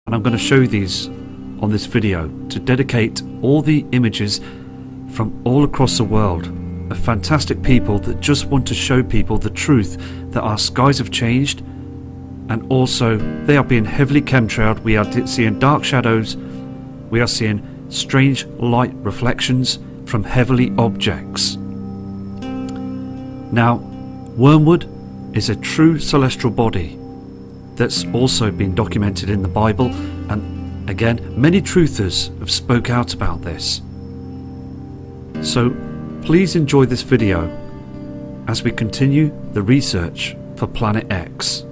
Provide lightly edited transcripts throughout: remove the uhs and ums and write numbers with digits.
and I'm going to show these on this video to dedicate all the images from all across the world of fantastic people that just want to show people the truth that our skies have changed, and also they are being heavily chemtrailed. We are seeing dark shadows, we are seeing strange light reflections from heavenly objects. Now, wormwood is a true celestial body that's also been documented in the Bible, and again, many truthers have spoke out about this. So please enjoy this video as we continue the research for Planet X.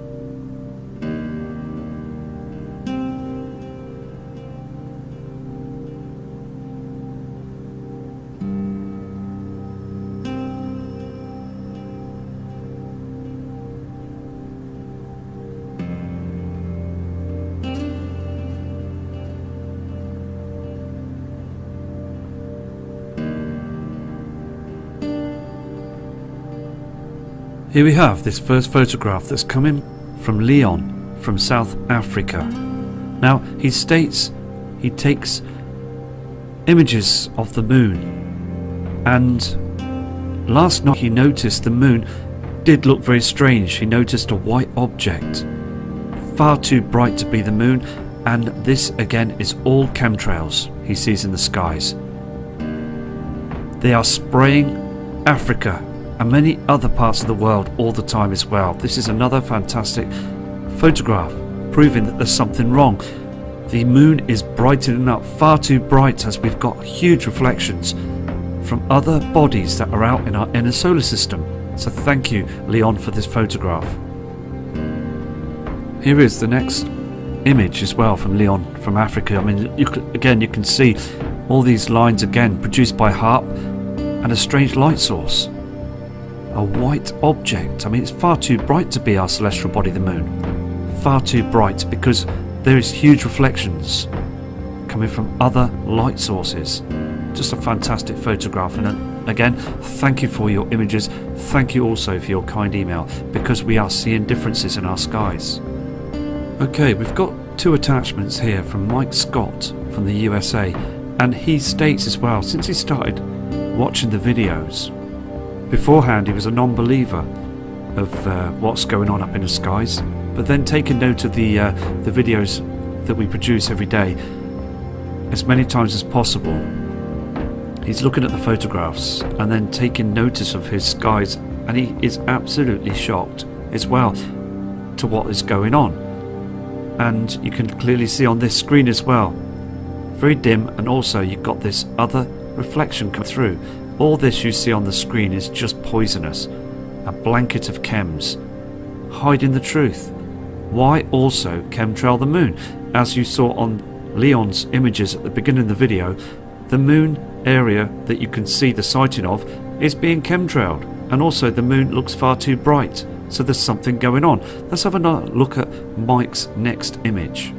Here we have this first photograph that's coming from Leon from South Africa. Now he states he takes images of the moon, and last night he noticed the moon did look very strange. He noticed a white object, far too bright to be the moon, and this again is all chemtrails he sees in the skies. They are spraying Africa and many other parts of the world all the time as well. This is another fantastic photograph proving that there's something wrong. The moon is brightening up, far too bright, as we've got huge reflections from other bodies that are out in our inner solar system. So thank you, Leon, for this photograph. Here is the next image as well from Leon from Africa. I mean, you can see all these lines again produced by HARP and a strange light source. A white object. I mean, it's far too bright to be our celestial body, the moon. Far too bright, because there is huge reflections coming from other light sources. Just a fantastic photograph, and again, thank you for your images. Thank you also for your kind email, because we are seeing differences in our skies. Okay, we've got two attachments here from Mike Scott from the USA, and he states as well, since he started watching the videos, beforehand he was a non-believer of what's going on up in the skies, but then taking note of the videos that we produce every day as many times as possible. He's looking at the photographs and then taking notice of his skies, and he is absolutely shocked as well to what is going on. And you can clearly see on this screen as well, very dim, and also you've got this other reflection come through. All this you see on the screen is just poisonous, a blanket of chems, hiding the truth. Why also chemtrail the moon? As you saw on Leon's images at the beginning of the video, the moon area that you can see the sighting of is being chemtrailed, and also the moon looks far too bright, so there's something going on. Let's have another look at Mike's next image.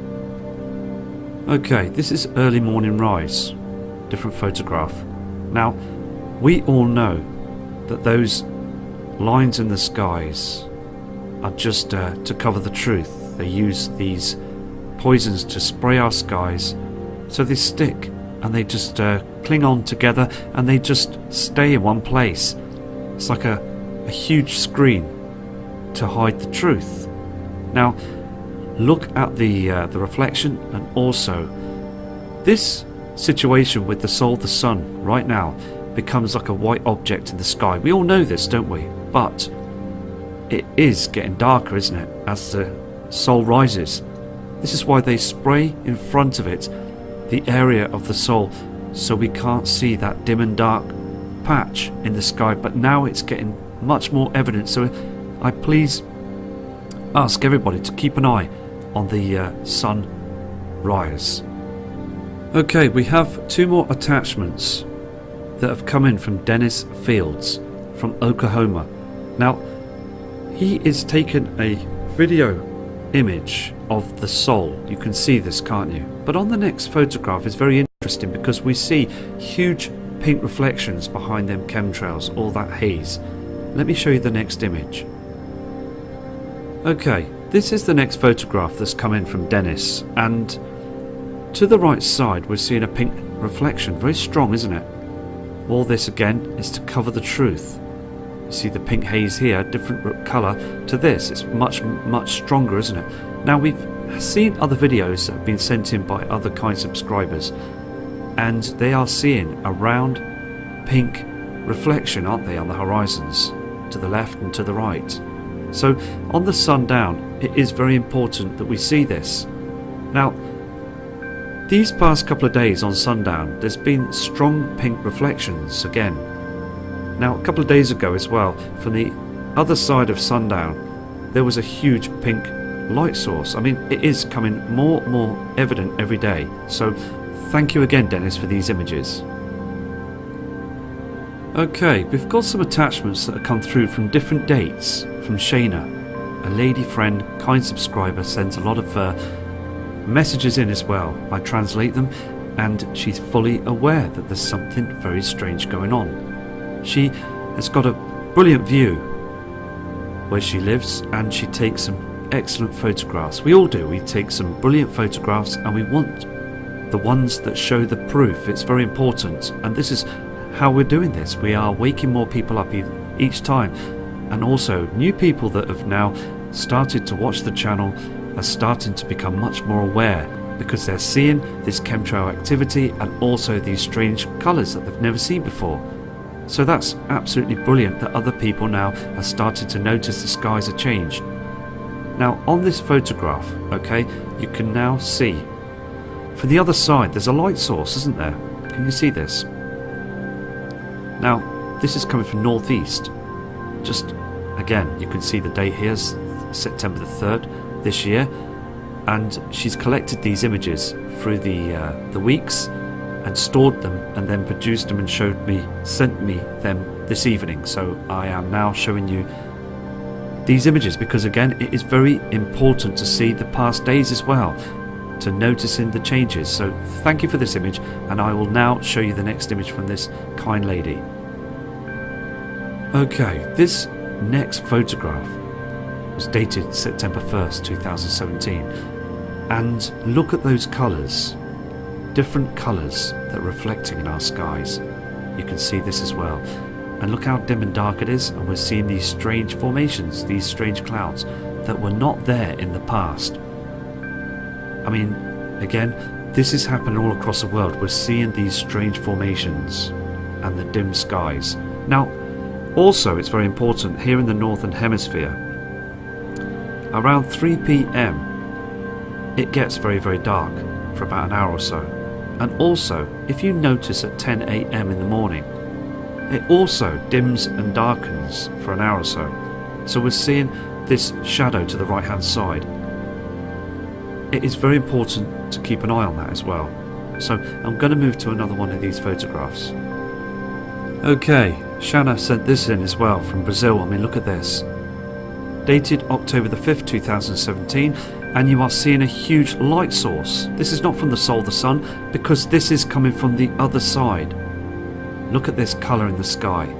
Okay, this is early morning rise, different photograph. Now, we all know that those lines in the skies are just to cover the truth. They use these poisons to spray our skies, so they stick and they just cling on together, and they just stay in one place. It's like a huge screen to hide the truth. Now, look at the reflection, and also this situation with the soul, the sun, right now becomes like a white object in the sky. We all know this, don't we? But it is getting darker, isn't it, as the soul rises. This is why they spray in front of it the area of the soul, so we can't see that dim and dark patch in the sky. But now it's getting much more evident, so I please ask everybody to keep an eye on the sun rise. Okay, we have two more attachments that have come in from Dennis Fields from Oklahoma. Now, he is taking a video image of the soul. You can see this, can't you? But on the next photograph is very interesting, because we see huge pink reflections behind them chemtrails, all that haze. Let me show you the next image. Okay, this is the next photograph that's come in from Dennis, and to the right side we're seeing a pink reflection, very strong, isn't it? All this again is to cover the truth. You see the pink haze here, different colour to this. It's much stronger, isn't it? Now we've seen other videos that have been sent in by other kind subscribers, and they are seeing a round pink reflection, aren't they, on the horizons, to the left and to the right. So on the sundown, it is very important that we see this. Now, these past couple of days on sundown, there's been strong pink reflections again. Now, a couple of days ago as well, from the other side of sundown, there was a huge pink light source. I mean, it is coming more and more evident every day. So thank you again, Dennis, for these images. Okay, we've got some attachments that have come through from different dates from Shayna. A lady friend, kind subscriber, sends a lot of messages in as well. I translate them, and she's fully aware that there's something very strange going on. She has got a brilliant view where she lives, and she takes some excellent photographs. We all do. We take some brilliant photographs, and we want the ones that show the proof. It's very important, and this is how we're doing this. We are waking more people up each time, and also new people that have now started to watch the channel are starting to become much more aware, because they're seeing this chemtrail activity and also these strange colours that they've never seen before. So that's absolutely brilliant that other people now are starting to notice the skies are changed. Now on this photograph, okay, you can now see from the other side there's a light source, isn't there? Can you see this? Now this is coming from northeast. Just again, you can see the date here, September the 3rd this year, and she's collected these images through the weeks and stored them, and then produced them and sent me them this evening. So I am now showing you these images, because again, it is very important to see the past days as well, to noticing the changes. So thank you for this image, and I will now show you the next image from this kind lady. Okay, this next photograph was dated September 1st, 2017, and look at those colours. Different colours that are reflecting in our skies. You can see this as well, and look how dim and dark it is, and we're seeing these strange formations, these strange clouds that were not there in the past. I mean, again, this is happening all across the world. We're seeing these strange formations and the dim skies. Now also, it's very important here in the northern hemisphere, around 3 p.m. it gets very dark for about an hour or so. And also, if you notice at 10 a.m. in the morning, it also dims and darkens for an hour or so. So we're seeing this shadow to the right hand side. It is very important to keep an eye on that as well. So I'm going to move to another one of these photographs. Okay, Shanna sent this in as well from Brazil. I mean, look at this. Dated October the 5th, 2017. And you are seeing a huge light source. This is not from the soul, the sun, because this is coming from the other side. Look at this colour in the sky.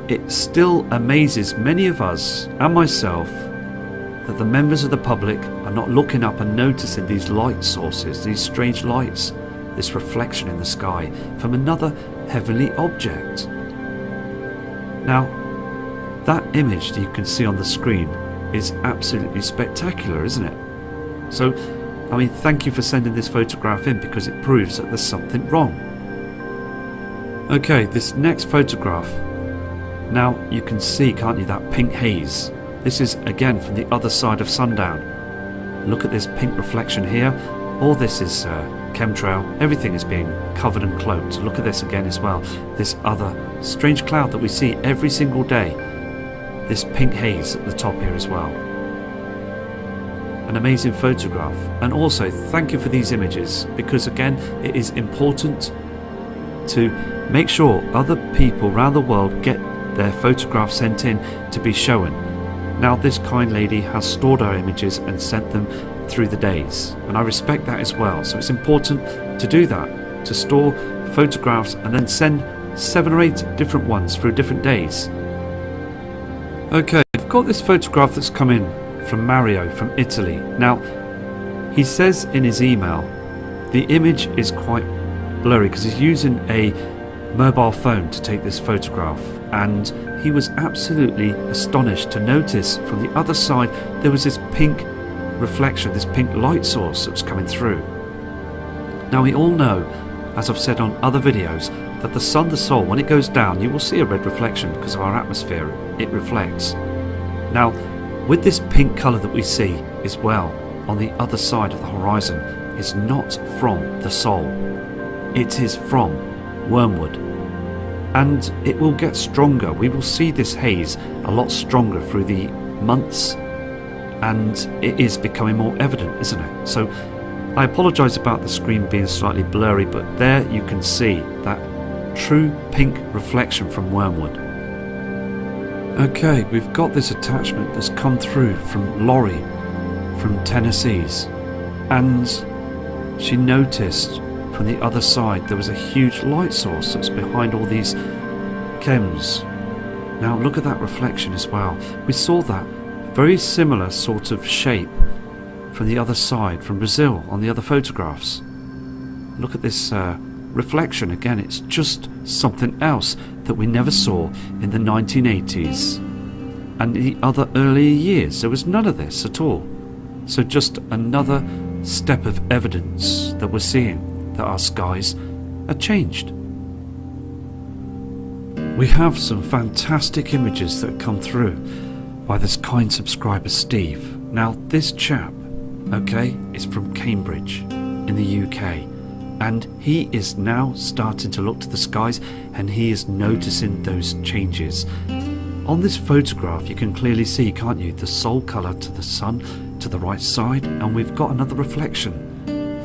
It still amazes many of us and myself that the members of the public are not looking up and noticing these light sources, these strange lights, this reflection in the sky from another heavenly object. Now, that image that you can see on the screen is absolutely spectacular, isn't it? So, I mean, thank you for sending this photograph in, because it proves that there's something wrong. Okay, this next photograph. Now you can see, can't you, that pink haze. This is again from the other side of sundown. Look at this pink reflection here. All this is chemtrail. Everything is being covered and cloaked. Look at this again as well. This other strange cloud that we see every single day. This pink haze at the top here as well. An amazing photograph. And also thank you for these images, because again, it is important to make sure other people around the world get their photographs sent in to be shown. Now this kind lady has stored our images and sent them through the days, and I respect that as well. So it's important to do that, to store photographs and then send 7 or 8 different ones through different days. Okay, I've got this photograph that's come in from Mario from Italy. Now, he says in his email, the image is quite blurry because he's using a mobile phone to take this photograph, and he was absolutely astonished to notice from the other side there was this pink reflection, this pink light source that was coming through. Now we all know, as I've said on other videos, that the sun, the Sol, when it goes down, you will see a red reflection because of our atmosphere. It reflects. Now, with this pink colour that we see as well on the other side of the horizon is not from the Sol. It is from Wormwood. And it will get stronger. We will see this haze a lot stronger through the months, and it is becoming more evident, isn't it? So I apologise about the screen being slightly blurry, but there you can see that true pink reflection from Wormwood. Okay, we've got this attachment that's come through from Laurie from Tennessee's, and she noticed from the other side there was a huge light source that's behind all these chems. Now look at that reflection as well. We saw that very similar sort of shape from the other side, from Brazil, on the other photographs. Look at this reflection again. It's just something else that we never saw in the 1980s and the other earlier years. There was none of this at all. So just another step of evidence that we're seeing that our skies are changed. We have some fantastic images that come through by this kind subscriber Steve. Now this chap, okay, is from Cambridge in the UK, and he is now starting to look to the skies and he is noticing those changes. On this photograph you can clearly see, can't you, the Sol colour to the sun to the right side, and we've got another reflection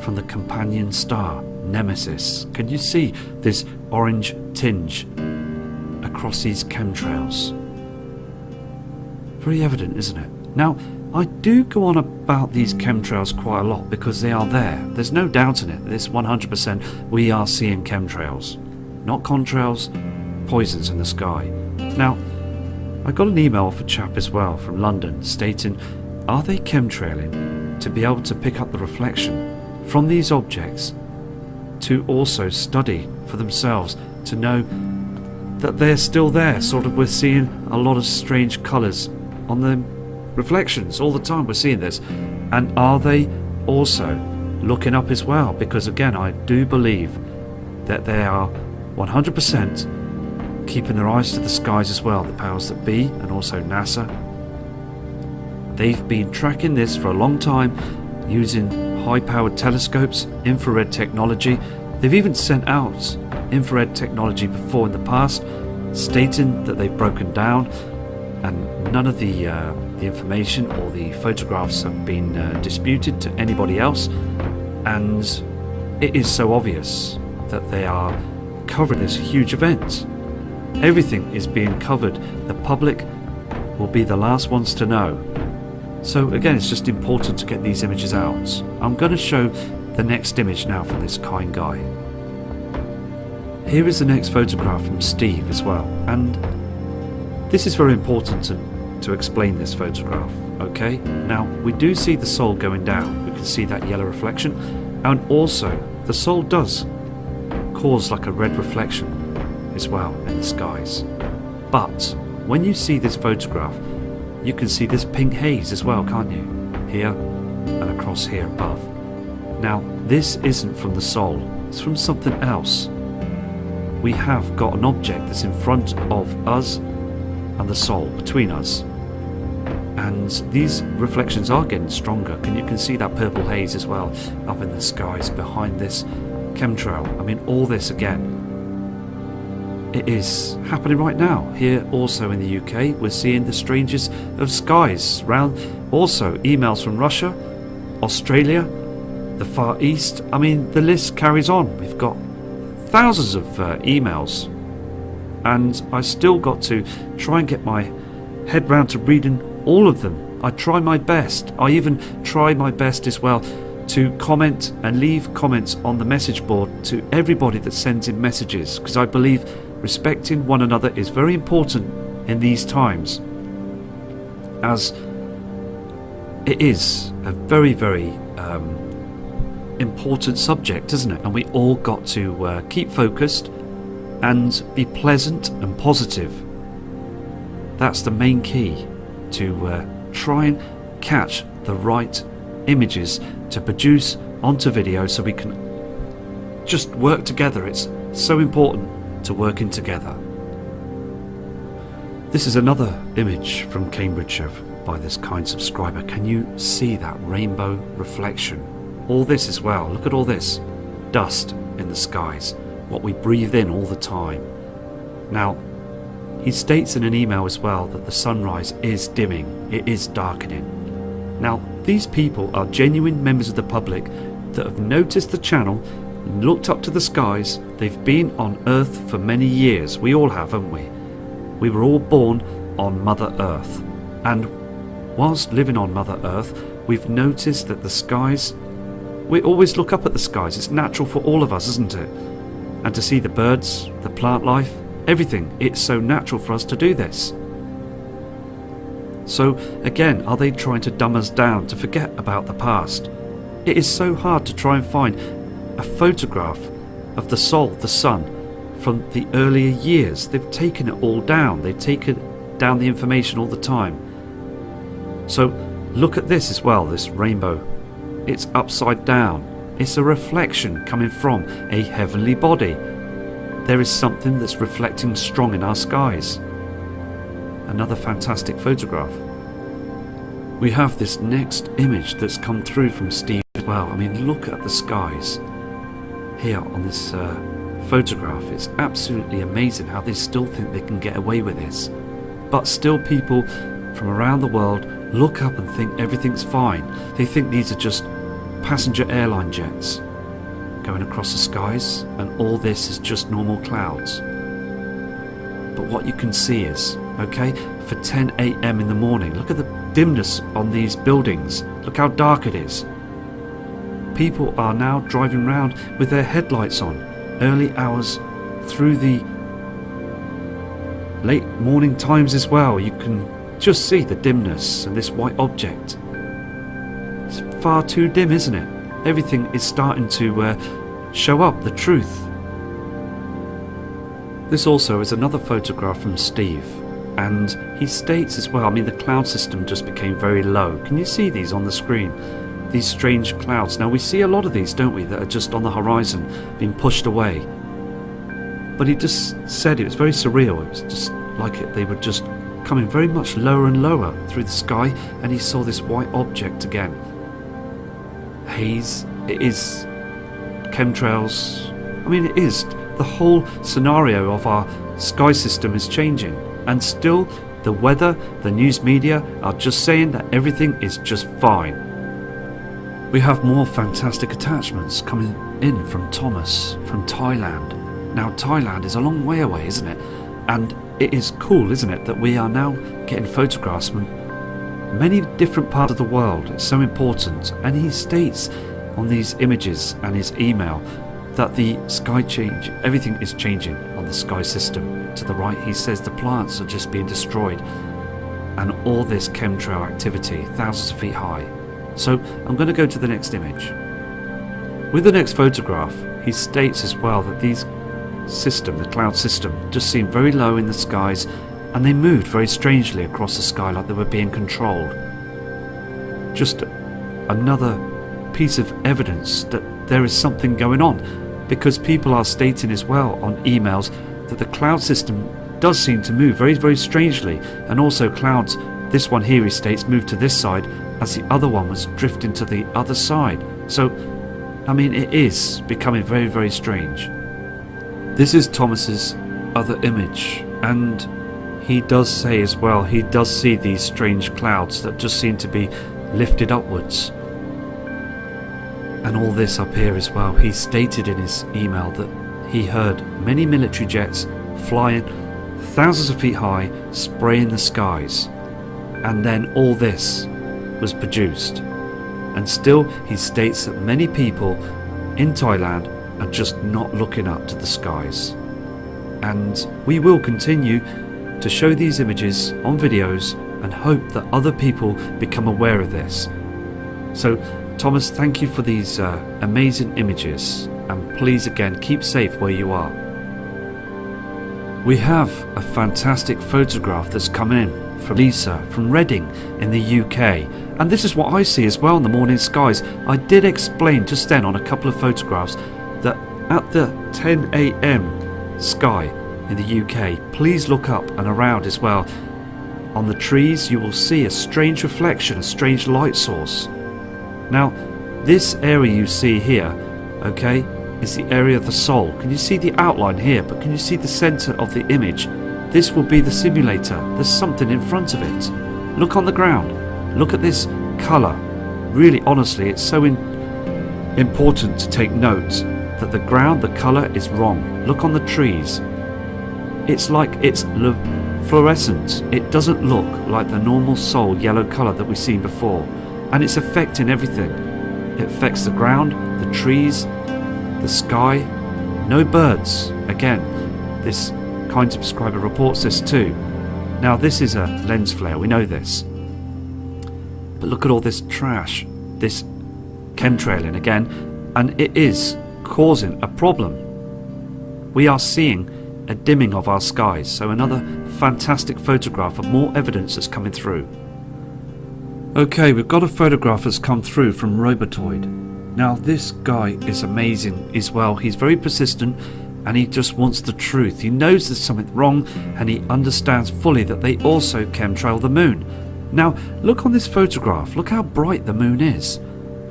from the companion star Nemesis. Can you see this orange tinge across these chemtrails? Very evident, isn't it? Now I do go on about these chemtrails quite a lot because they are there. There's no doubt in it. This 100% we are seeing chemtrails, not contrails, poisons in the sky. Now I got an email off a chap as well from London stating, are they chemtrailing to be able to pick up the reflection from these objects to also study for themselves to know that they're still there? Sort of, we're seeing a lot of strange colours on the reflections all the time. We're seeing this, and are they also looking up as well? Because again, I do believe that they are 100% keeping their eyes to the skies as well, the powers that be, and also NASA. They've been tracking this for a long time using high-powered telescopes, infrared technology. They've even sent out infrared technology before in the past, stating that they've broken down, and none of the information or the photographs have been disputed to anybody else. And it is so obvious that they are covering this huge event. Everything is being covered. The public will be the last ones to know. So again, it's just important to get these images out. I'm going to show the next image now from this kind guy. Here is the next photograph from Steve as well, and this is very important to explain this photograph. Okay, now we do see the Sol going down. We can see that yellow reflection, and also the Sol does cause like a red reflection as well in the skies. But when you see this photograph, you can see this pink haze as well, can't you? Here and across here above. Now this isn't from the Sol, it's from something else. We have got an object that's in front of us and the Sol, between us, and these reflections are getting stronger. And you can see that purple haze as well up in the skies behind this chemtrail. I mean, all this again, it is happening right now. Here also in the UK, we're seeing the strangest of skies around. Also emails from Russia, Australia, the Far East. I mean, the list carries on. We've got thousands of emails, and I still got to try and get my head round to reading all of them. I try my best. I even try my best as well to comment and leave comments on the message board to everybody that sends in messages, because I believe respecting one another is very important in these times, as it is a very, very important subject, isn't it? And we all got to keep focused and be pleasant and positive. That's the main key, to try and catch the right images to produce onto video so we can just work together. It's so important to working together. This is another image from Cambridgeshire by this kind subscriber. Can you see that rainbow reflection? All this as well, look at all this dust in the skies, what we breathe in all the time. Now, he states in an email as well that the sunrise is dimming, it is darkening. Now, these people are genuine members of the public that have noticed the channel, looked up to the skies. They've been on Earth for many years. We all have, haven't we? We were all born on Mother Earth. And whilst living on Mother Earth, we've noticed that the skies, we always look up at the skies. It's natural for all of us, isn't it? And to see the birds, the plant life, everything, it's so natural for us to do this. So again, are they trying to dumb us down to forget about the past? It is so hard to try and find a photograph of the Sol, the sun, from the earlier years. They've taken it all down. They've taken down the information all the time. So look at this as well, this rainbow. It's upside down. It's a reflection coming from a heavenly body. There is something that's reflecting strong in our skies. Another fantastic photograph. We have this next image that's come through from Steve as well. I mean, look at the skies here on this photograph. It's absolutely amazing how they still think they can get away with this. But still people from around the world look up and think everything's fine. They think these are just passenger airline jets going across the skies, and all this is just normal clouds. But what you can see is, okay, for 10 a.m. in the morning, look at the dimness on these buildings. Look how dark it is. People are now driving around with their headlights on, early hours through the late morning times as well. You can just see the dimness and this white object. It's far too dim, isn't it? Everything is starting to show up the truth. This also is another photograph from Steve, and he states as well, I mean, the cloud system just became very low. Can you see these on the screen? These strange clouds. Now we see a lot of these, don't we, that are just on the horizon being pushed away. But he just said it was very surreal. It was just like they were just coming very much lower and lower through the sky, and he saw this white object again. Haze, it is chemtrails. I mean, it is. The whole scenario of our sky system is changing, and still the weather, the news media are just saying that everything is just fine. We have more fantastic attachments coming in from Thomas from Thailand. Now Thailand is a long way away, isn't it? And it is cool, isn't it, that we are now getting photographs from many different parts of the world. It's so important. And he states on these images and his email that the sky change, everything is changing on the sky system. To the right, he says the plants are just being destroyed, and all this chemtrail activity, thousands of feet high. So I'm going to go to the next image. With the next photograph, he states as well that these system, the cloud system, just seemed very low in the skies, and they moved very strangely across the sky like they were being controlled. Just another piece of evidence that there is something going on, because people are stating as well on emails that the cloud system does seem to move very, very strangely, and also clouds, this one here he states, moved to this side as the other one was drifting to the other side. So, I mean, it is becoming very, very strange. This is Thomas's other image, and he does say as well, he does see these strange clouds that just seem to be lifted upwards. And all this up here as well, he stated in his email that he heard many military jets flying thousands of feet high, spraying the skies. And then all this was produced. And still he states that many people in Thailand are just not looking up to the skies. And we will continue to show these images on videos and hope that other people become aware of this. So Thomas, thank you for these amazing images, and please again keep safe where you are. We have a fantastic photograph that's come in from Lisa from Reading in the UK, and this is what I see as well in the morning skies. I did explain just then on a couple of photographs that at the 10 AM sky in the UK, please look up and around as well. On the trees you will see a strange reflection, a strange light source. Now this area you see here, okay, is the area of the soul. Can you see the outline here? But can you see the center of the image? This will be the simulator. There's something in front of it. Look on the ground. Look at this color. Really, honestly, it's so important to take note that the ground, the color is wrong. Look on the trees. It's like it's fluorescent. It doesn't look like the normal soul yellow color that we've seen before. And it's affecting everything. It affects the ground, the trees, the sky, no birds. Again, this kind subscriber reports this too. Now this is a lens flare, we know this. But look at all this trash, this chemtrailing again, and it is causing a problem. We are seeing a dimming of our skies, so another fantastic photograph of more evidence that's coming through. Okay, we've got a photograph that's come through from Robotoid. Now this guy is amazing as well. He's very persistent and he just wants the truth. He knows there's something wrong and he understands fully that they also chemtrail the moon. Now look on this photograph, look how bright the moon is.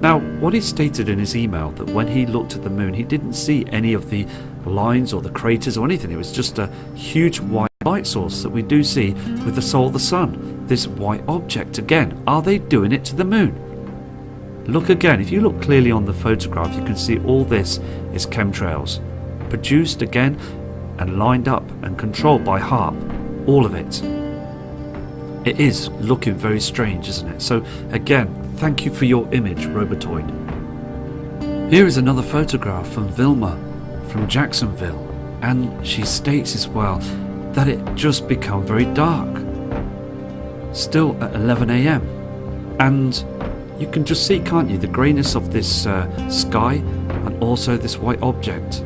Now what he stated in his email, that when he looked at the moon he didn't see any of the lines or the craters or anything. It was just a huge white light source that we do see with the soul of the sun. This white object again. Are they doing it to the moon? Look again, if you look clearly on the photograph you can see all this is chemtrails, produced again and lined up and controlled by HARP, all of it. It is looking very strange, isn't it? So again, thank you for your image, Robotoid. Here is another photograph from Vilma from Jacksonville, and she states as well that it just become very dark, still at 11 AM, and you can just see, can't you, the greyness of this sky and also this white object.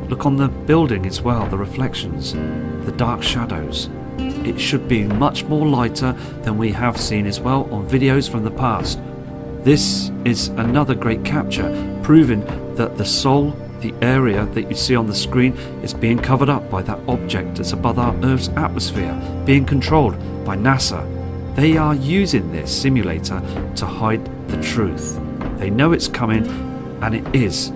Look on the building as well, the reflections, the dark shadows. It should be much more lighter than we have seen as well on videos from the past. This is another great capture, proving that the soul, the area that you see on the screen, is being covered up by that object that's above our Earth's atmosphere, being controlled by NASA. They are using this simulator to hide the truth. They know it's coming and it is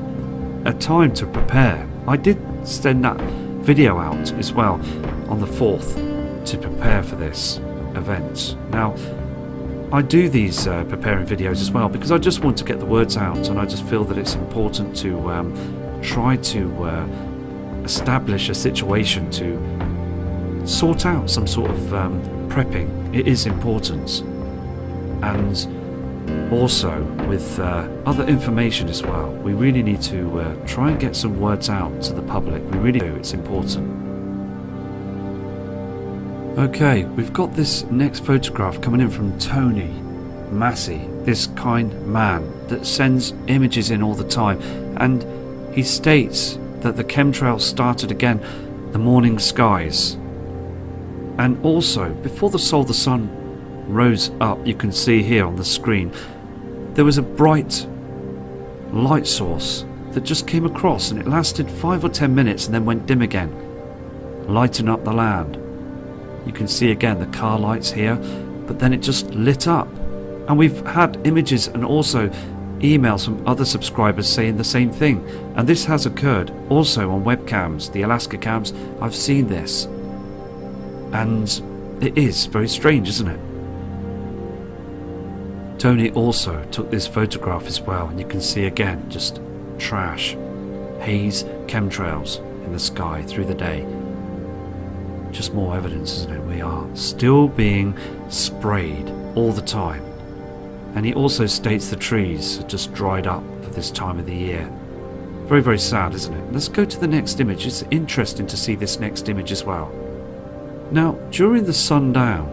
a time to prepare. I did send that video out as well on the 4th to prepare for this event. Now I do these preparing videos as well because I just want to get the words out, and I just feel that it's important to try to establish a situation to sort out some sort of prepping. It is important, and also with other information as well. We really need to try and get some words out to the public. We really do. It's important. Okay, we've got this next photograph coming in from Tony Massey, this kind man that sends images in all the time, and he states that the chemtrails started again the morning skies. And also, before the soul of the sun rose up, you can see here on the screen, there was a bright light source that just came across, and it lasted 5 or 10 minutes and then went dim again, lighting up the land. You can see again the car lights here, but then it just lit up. And we've had images and also emails from other subscribers saying the same thing. And this has occurred also on webcams, the Alaska cams. I've seen this. And it is very strange, isn't it? Tony also took this photograph as well, and you can see again just trash, haze, chemtrails in the sky through the day. Just more evidence, isn't it? We are still being sprayed all the time. And he also states the trees are just dried up for this time of the year. Very, very sad, isn't it? Let's go to the next image. It's interesting to see this next image as well. Now, during the sundown,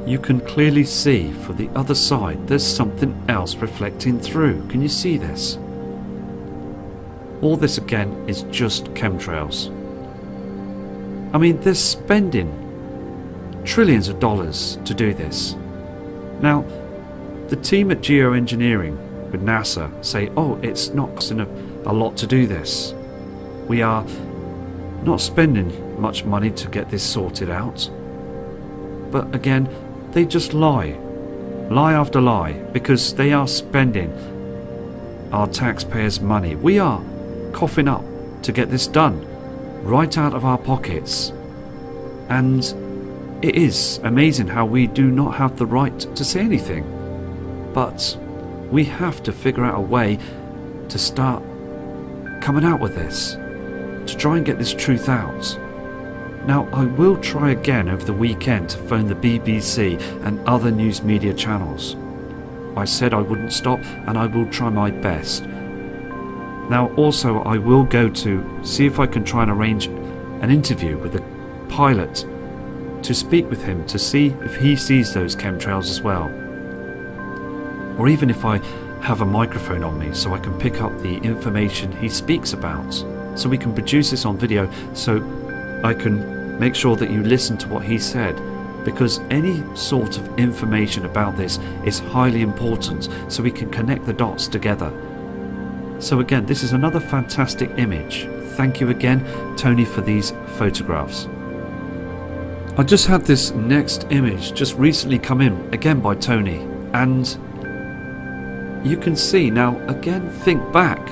you can clearly see for the other side there's something else reflecting through. Can you see this? All this again is just chemtrails. I mean, they're spending trillions of dollars to do this. Now, the team at geoengineering with NASA say, oh, it's not costing a lot to do this. We are not spending much money to get this sorted out. But again, they just lie after lie, because they are spending our taxpayers' money. We are coughing up to get this done, right out of our pockets. And it is amazing how we do not have the right to say anything. But we have to figure out a way to start coming out with this, to try and get this truth out. Now, I will try again over the weekend to phone the BBC and other news media channels. I said I wouldn't stop, and I will try my best. Now, also, I will go to see if I can try and arrange an interview with the pilot to speak with him to see if he sees those chemtrails as well. Or even if I have a microphone on me so I can pick up the information he speaks about, so we can produce this on video, so I can make sure that you listen to what he said, because any sort of information about this is highly important, so we can connect the dots together. So again, this is another fantastic image. Thank you again, Tony, for these photographs. I just had this next image just recently come in, again by Tony, and you can see now, again, think back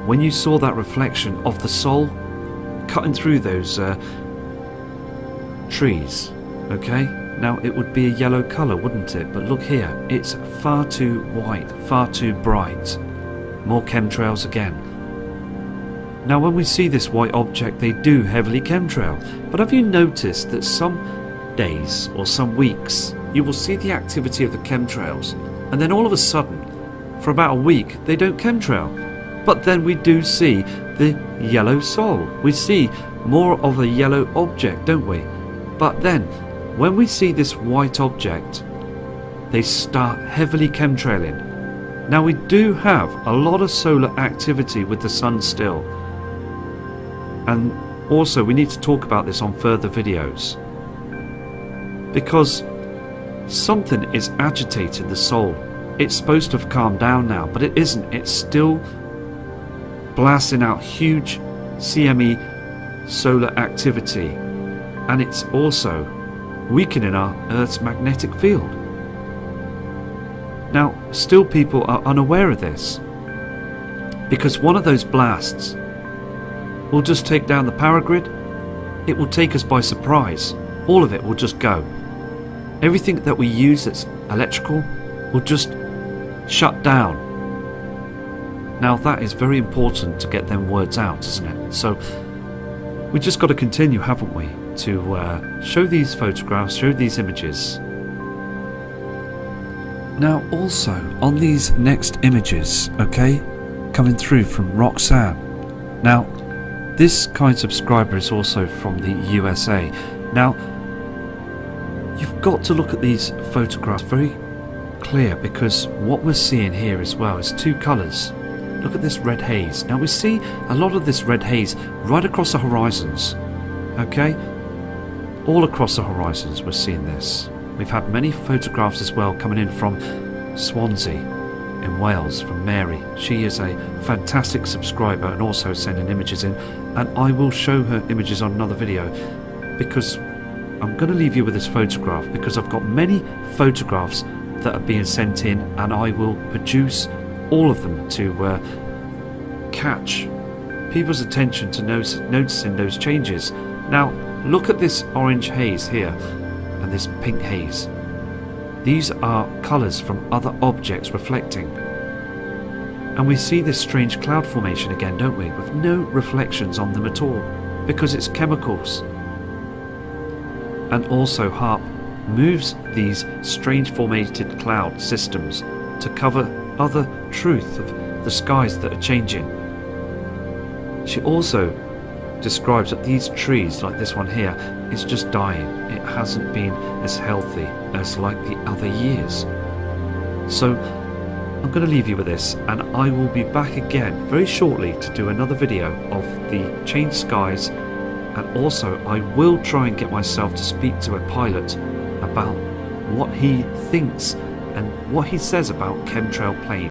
when you saw that reflection of the soul cutting through those trees. Okay, now it would be a yellow colour, wouldn't it? But look here, it's far too white, far too bright. More chemtrails again. Now when we see this white object, they do heavily chemtrail, but have you noticed that some days or some weeks you will see the activity of the chemtrails, and then all of a sudden for about a week they don't chemtrail, but then we do see the yellow soul. We see more of a yellow object, don't we? But then when we see this white object, they start heavily chemtrailing. Now we do have a lot of solar activity with the sun still, and also we need to talk about this on further videos, because something is agitating the soul. It's supposed to have calmed down now, but it isn't. It's still blasting out huge CME solar activity, and it's also weakening our Earth's magnetic field. Now, still people are unaware of this, because one of those blasts will just take down the power grid. It will take us by surprise. All of it will just go. Everything that we use that's electrical will just shut down. Now that is very important to get them words out, isn't it? So we just got to continue, haven't we, to show these photographs, show these images. Now also on these next images, okay, coming through from Roxanne. Now this kind subscriber is also from the USA. Now you've got to look at these photographs very clear, because what we're seeing here as well is two colours. Look at this red haze. Now we see a lot of this red haze right across the horizons, okay, all across the horizons we're seeing this. We've had many photographs as well coming in from Swansea in Wales, from Mary. She is a fantastic subscriber and also sending images in, and I will show her images on another video, because I'm going to leave you with this photograph, because I've got many photographs that are being sent in, and I will produce all of them to catch people's attention to noticing those changes. Now look at this orange haze here and this pink haze. These are colours from other objects reflecting, and we see this strange cloud formation again, don't we, with no reflections on them at all, because it's chemicals. And also HAARP moves these strange formated cloud systems to cover other truth of the skies that are changing. She also describes that these trees, like this one here, is just dying. It hasn't been as healthy as like the other years. So I'm going to leave you with this, and I will be back again very shortly to do another video of the changed skies, and also I will try and get myself to speak to a pilot about what he thinks and what he says about chemtrail planes.